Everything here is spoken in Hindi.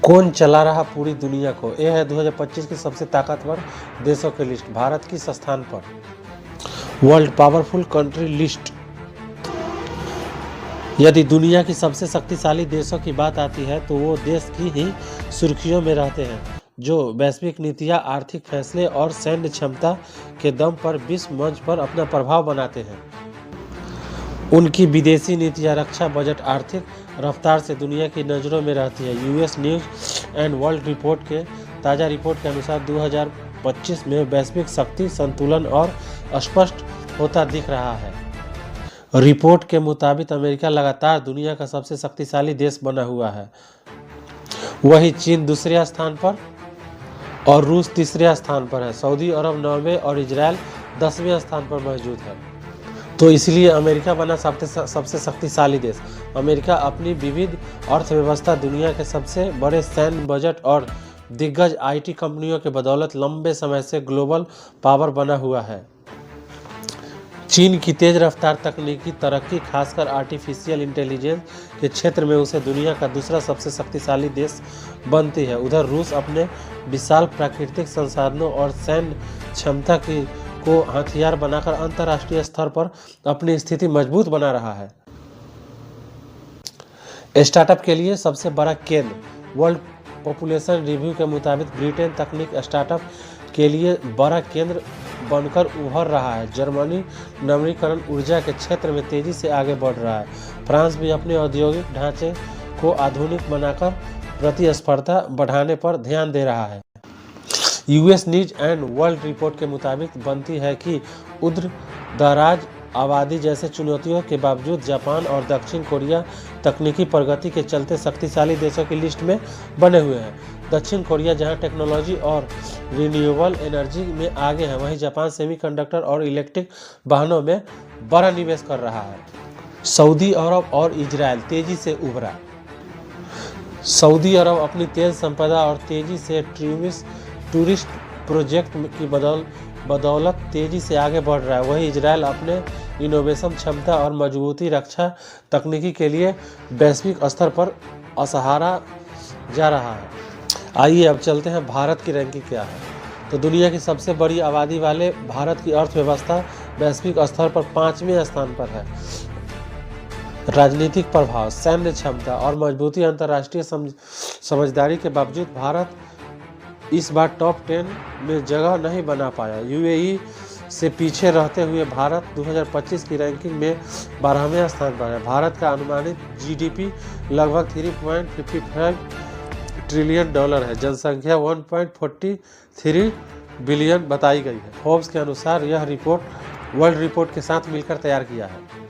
कौन चला रहा पूरी दुनिया को? यह है 2025 की सबसे ताकतवर देशों की लिस्ट। भारत किस स्थान पर? World powerful country list. यदि दुनिया की सबसे शक्तिशाली देशों की बात आती है तो वो देश की ही सुर्खियों में रहते हैं, जो वैश्विक नीतियां, आर्थिक फैसले और सैन्य क्षमता के दम पर विश्व मंच पर अपना प्रभाव बनाते हैं। उनकी विदेशी नीतियां, रक्षा बजट, आर्थिक रफ्तार से दुनिया की नज़रों में रहती है। US news and world report के ताज़ा रिपोर्ट के अनुसार 2025 में वैश्विक शक्ति संतुलन और स्पष्ट होता दिख रहा है। रिपोर्ट के मुताबिक अमेरिका लगातार दुनिया का सबसे शक्तिशाली देश बना हुआ है। वही चीन दूसरे स्थान पर और रूस तीसरे स्थान पर है। सऊदी अरब, नॉर्वे और इजराइल 10वें स्थान पर मौजूद है। तो इसलिए अमेरिका बना सबसे शक्तिशाली देश। अमेरिका अपनी विविध अर्थव्यवस्था, दुनिया के सबसे बड़े सैन्य बजट और दिग्गज आईटी कंपनियों के बदौलत लंबे समय से ग्लोबल पावर बना हुआ है। चीन की तेज रफ्तार तकनीकी तरक्की, खासकर आर्टिफिशियल इंटेलिजेंस के क्षेत्र में उसे दुनिया का दूसरा सबसे शक्तिशाली देश बनती है। उधर रूस अपने विशाल प्राकृतिक संसाधनों और सैन्य क्षमता को हथियार बनाकर अंतर्राष्ट्रीय स्तर पर अपनी स्थिति मजबूत बना रहा है। स्टार्टअप के लिए सबसे बड़ा केंद्र। वर्ल्ड पॉपुलेशन रिव्यू के मुताबिक ब्रिटेन तकनीक स्टार्टअप के लिए बड़ा केंद्र बनकर उभर रहा है। जर्मनी नवीकरण ऊर्जा के क्षेत्र में तेजी से आगे बढ़ रहा है। फ्रांस भी अपने औद्योगिक ढांचे को आधुनिक बनाकर प्रतिस्पर्धा बढ़ाने पर ध्यान दे रहा है। US news and world report के मुताबिक बनती है कि उग्र दराज आबादी जैसे चुनौतियों के बावजूद जापान और दक्षिण कोरिया तकनीकी प्रगति के चलते शक्तिशाली देशों की लिस्ट में बने हुए हैं। दक्षिण कोरिया जहां टेक्नोलॉजी और रिन्यूएबल एनर्जी में आगे है, वहीं जापान सेमीकंडक्टर और इलेक्ट्रिक वाहनों में बड़ा निवेश कर रहा है। सऊदी अरब और इजराइल तेजी से उभरा। सऊदी अरब अपनी तेज संपदा और तेजी से टूरिस्ट प्रोजेक्ट की बदौलत तेजी से आगे बढ़ रहा है। वहीं इजराइल अपने इनोवेशन क्षमता और मजबूती रक्षा तकनीकी के लिए वैश्विक स्तर पर असहारा जा रहा है। आइए अब चलते हैं भारत की रैंकिंग क्या है। तो दुनिया की सबसे बड़ी आबादी वाले भारत की अर्थव्यवस्था वैश्विक स्तर पर 5वें स्थान पर है। राजनीतिक प्रभाव, सैन्य क्षमता और मजबूती अंतर्राष्ट्रीय समझदारी के बावजूद भारत इस बार टॉप 10 में जगह नहीं बना पाया। यूएई से पीछे रहते हुए भारत 2025 की रैंकिंग में 12वें स्थान पर है। भारत का अनुमानित जीडीपी लगभग $3.55 ट्रिलियन है। जनसंख्या 1.43 बिलियन बताई गई है। फोर्ब्स के अनुसार यह रिपोर्ट वर्ल्ड रिपोर्ट के साथ मिलकर तैयार किया है।